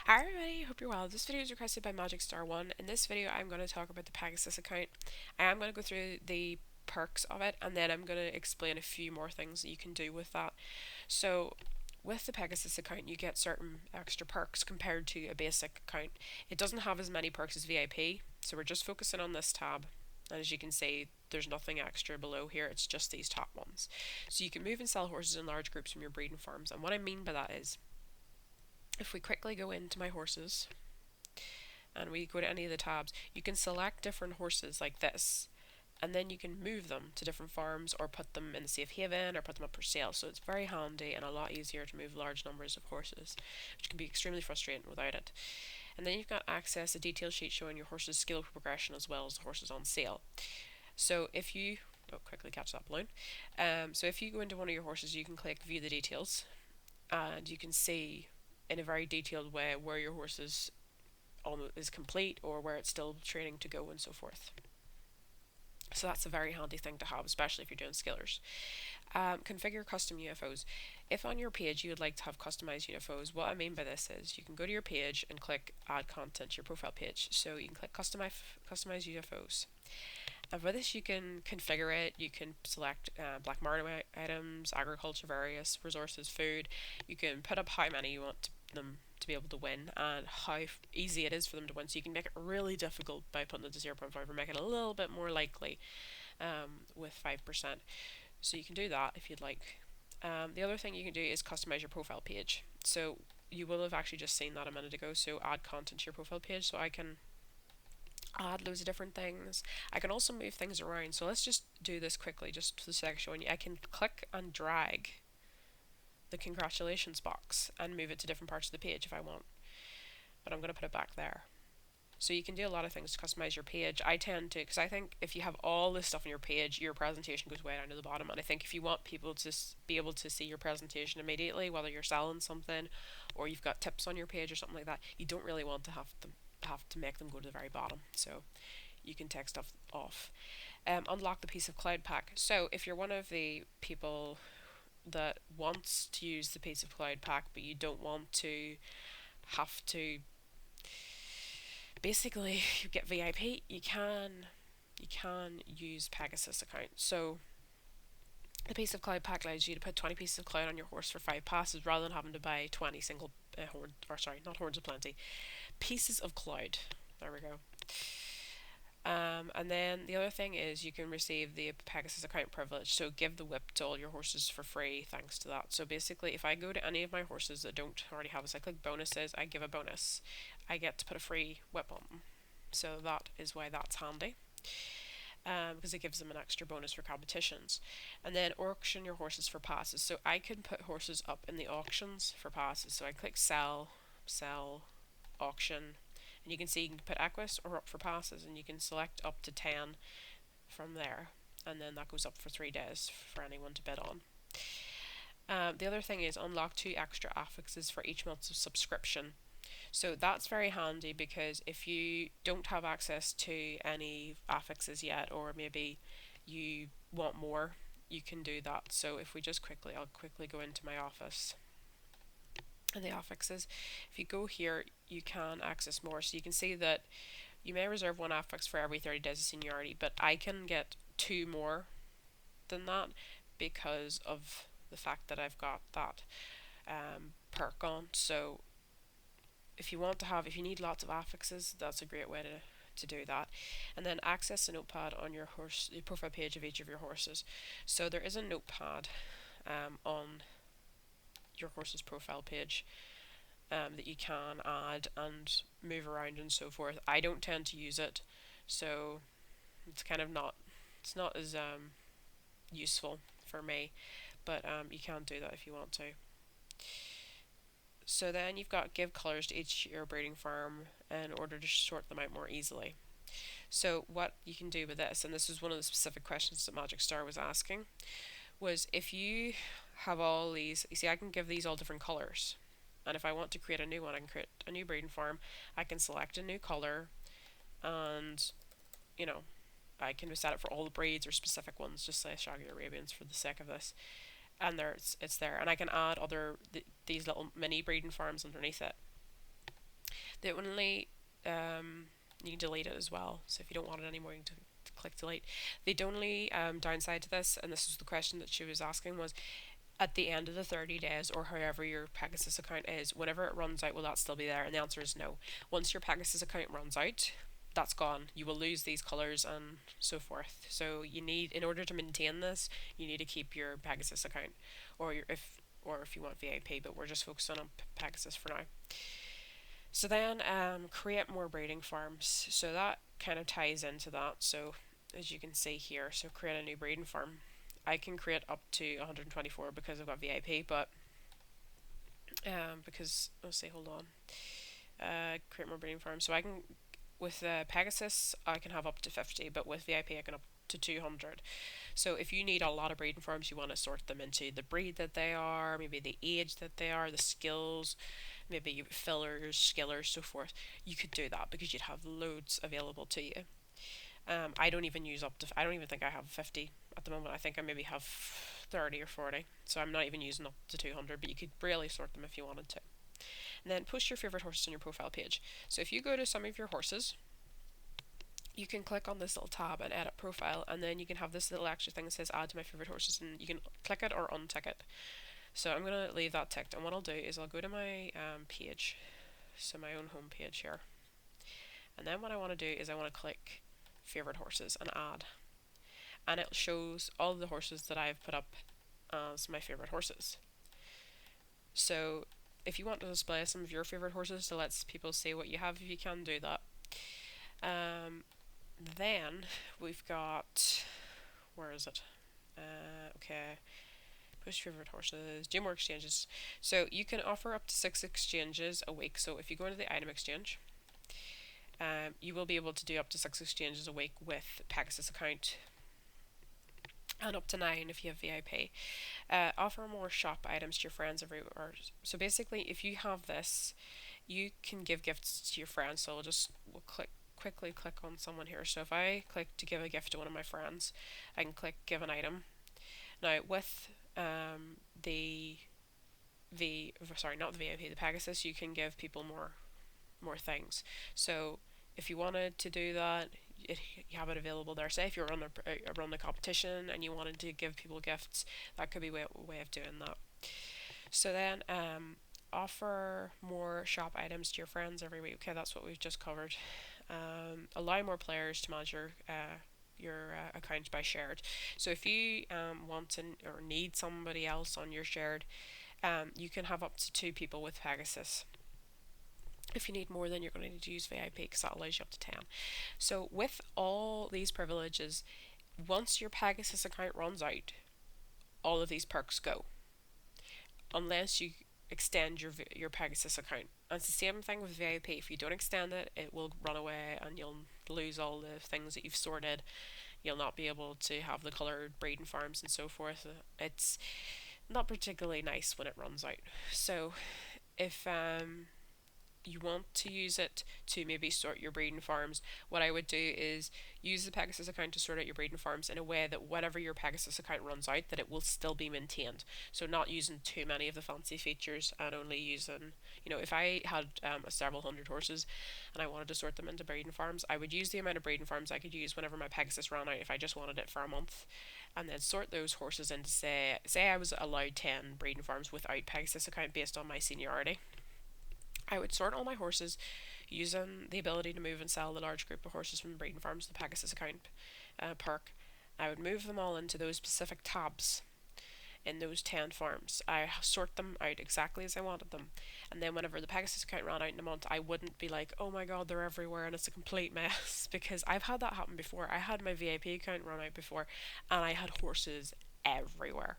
Hi everybody, hope you're well. This video is requested by Magic Star One. In this video I'm going to talk about the Pegasus account. I am going to go through the perks of it and then I'm going to explain a few more things that you can do with that. So with the Pegasus account you get certain extra perks compared to a basic account. It doesn't have as many perks as VIP, so we're just focusing on this tab. And as you can see, there's nothing extra below here, it's just these top ones. So you can move and sell horses in large groups from your breeding farms, and what I mean by that is if we quickly go into my horses and we go to any of the tabs, you can select different horses like this, and then you can move them to different farms or put them in the safe haven or put them up for sale. So it's very handy and a lot easier to move large numbers of horses, which can be extremely frustrating without it. And then you've got access to a detail sheet showing your horse's skill progression as well as the horses on sale. So if you quickly catch that balloon. So if you go into one of your horses, you can click view the details, and you can see in a very detailed way where your horse is complete or where it's still training to go and so forth. So that's a very handy thing to have, especially if you're doing skillers. Configure custom UFOs. If on your page you would like to have customized UFOs, what I mean by this is you can go to your page and click add content to your profile page. So you can click customize UFOs. And for this you can configure it, you can select black market items, agriculture, various resources, food. You can put up how many you want them to be able to win and how easy it is for them to win. So you can make it really difficult by putting it to 0.5 or make it a little bit more likely with 5%. So you can do that if you'd like. The other thing you can do is customize your profile page. So you will have actually just seen that a minute ago. So add content to your profile page. So I can add loads of different things. I can also move things around. So let's just do this quickly, just for the sake of showing you. I can click and drag the congratulations box and move it to different parts of the page if I want. But I'm going to put it back there. So you can do a lot of things to customize your page. I tend to, because I think if you have all this stuff on your page, your presentation goes way down to the bottom. And I think if you want people to be able to see your presentation immediately, whether you're selling something or you've got tips on your page or something like that, you don't really want to have to make them go to the very bottom. So you can take stuff off. Unlock the piece of cloud pack. So if you're one of the people that wants to use the piece of cloud pack but you don't want to have to basically get VIP, you can use Pegasus account. So the piece of cloud pack allows you to put 20 pieces of cloud on your horse for 5 passes rather than having to buy 20 single not horns of plenty, pieces of cloud. There we go. And then the other thing is you can receive the Pegasus account privilege, so give the whip to all your horses for free thanks to that. So basically if I go to any of my horses that don't already have this, I click bonuses, I give a bonus, I get to put a free whip on them. So that is why that's handy, because it gives them an extra bonus for competitions. And then auction your horses for passes. So I can put horses up in the auctions for passes. So I click sell, auction, and you can see you can put Equus or up for passes, and you can select up to 10 from there, and then that goes up for 3 days for anyone to bid on. The other thing is unlock 2 extra affixes for each month's subscription. So that's very handy because if you don't have access to any affixes yet, or maybe you want more, you can do that. So if we just I'll quickly go into my office and the affixes. If you go here, you can access more. So you can see that you may reserve 1 affix for every 30 days of seniority, but I can get 2 more than that because of the fact that I've got that perk on. So if you need lots of affixes, that's a great way to do that. And then access a notepad on your profile page of each of your horses. So there is a notepad on your horse's profile page that you can add and move around and so forth. I don't tend to use it, so it's kind of it's not as useful for me, but you can do that if you want to. So then you've got give colors to each your breeding farm in order to sort them out more easily. So what you can do with this, and this is one of the specific questions that Magic Star was asking, was if you have all these, you see I can give these all different colors, and if I want to create a new one, I can create a new breeding farm, I can select a new color, and I can set it for all the breeds or specific ones, just say Shaggy Arabians for the sake of this, and it's there, and I can add these little mini breeding farms underneath it. The only you can delete it as well. So if you don't want it anymore, you can click delete. The only downside to this, and this is the question that she was asking, was at the end of the 30 days or however your Pegasus account is, whenever it runs out, will that still be there? And the answer is no. Once your Pegasus account runs out, that's gone. You will lose these colors and so forth. So you need, in order to maintain this, you need to keep your Pegasus account, or if you want VIP, but we're just focusing on Pegasus for now. So then create more breeding farms. So that kind of ties into that. So as you can see here, so create a new breeding farm. I can create up to 124 because I've got VIP, but because let's see, hold on, create more breeding farms. So I can, with Pegasus, I can have up to 50, but with VIP I can up to 200. So if you need a lot of breeding farms, you want to sort them into the breed that they are, maybe the age that they are, the skills, maybe fillers, skillers, so forth. You could do that because you'd have loads available to you. I don't even use up to. I don't even think I have 50 at the moment. I think I maybe have 30 or 40. So I'm not even using up to 200. But you could really sort them if you wanted to. And then post your favorite horses on your profile page. So if you go to some of your horses, you can click on this little tab and edit profile, and then you can have this little extra thing that says add to my favorite horses, and you can click it or untick it. So I'm going to leave that ticked, and what I'll do is I'll go to my page, so my own home page here, and then what I want to do is I want to click favorite horses and add, and it shows all the horses that I've put up as my favorite horses. So if you want to display some of your favorite horses to let people see what you have, you can do that. Then we've got, where is it? Okay, push favorite horses, do more exchanges. So you can offer up to 6 exchanges a week. So if you go into the item exchange, you will be able to do up to 6 exchanges a week with Pegasus account, and up to 9 if you have VIP. Offer more shop items to your friends everywhere. So basically, if you have this, you can give gifts to your friends. So we'll quickly click on someone here. So if I click to give a gift to one of my friends, I can click give an item. Now with not the VIP, the Pegasus, you can give people more things. So if you wanted to do that, you have it available there. Say if you're run a competition and you wanted to give people gifts, that could be a way of doing that. So then offer more shop items to your friends every week. Okay, that's what we've just covered. Allow more players to manage your account by shared. So if you want or need somebody else on your shared, you can have up to 2 people with Pegasus. If you need more, then you're going to need to use VIP because that allows you up to 10. So with all these privileges, once your Pegasus account runs out, all of these perks go, unless you extend your Pegasus account. And it's the same thing with VIP. If you don't extend it, it will run away and you'll lose all the things that you've sorted. You'll not be able to have the coloured breeding farms and so forth. It's not particularly nice when it runs out. So if you want to use it to maybe sort your breeding farms, what I would do is use the Pegasus account to sort out your breeding farms in a way that whenever your Pegasus account runs out, that it will still be maintained. So not using too many of the fancy features and only using, if I had several hundred horses and I wanted to sort them into breeding farms, I would use the amount of breeding farms I could use whenever my Pegasus ran out if I just wanted it for a month, and then sort those horses into, say I was allowed 10 breeding farms without Pegasus account based on my seniority. I would sort all my horses using the ability to move and sell the large group of horses from the breeding farms, the Pegasus account perk. I would move them all into those specific tabs in those 10 farms. I sort them out exactly as I wanted them, and then whenever the Pegasus account ran out in a month, I wouldn't be like, oh my god, they're everywhere and it's a complete mess, because I've had that happen before. I had my VIP account run out before and I had horses everywhere.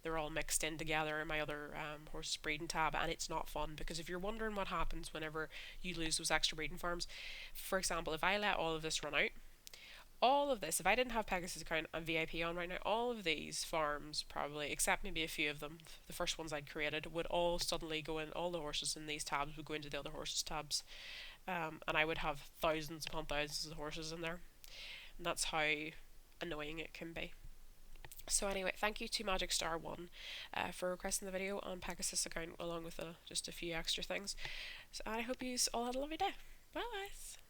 They're all mixed in together in my other horse breeding tab, and it's not fun, because if you're wondering what happens whenever you lose those extra breeding farms, for example, if I let all of this run out, if I didn't have Pegasus account and VIP on right now, all of these farms, probably, except maybe a few of them, the first ones I'd created, would all suddenly go in, all the horses in these tabs would go into the other horses tabs, and I would have thousands upon thousands of horses in there, and that's how annoying it can be. So anyway, thank you to Magic Star 1 for requesting the video on Pegasus account along with just a few extra things. So I hope you all had a lovely day. Bye guys!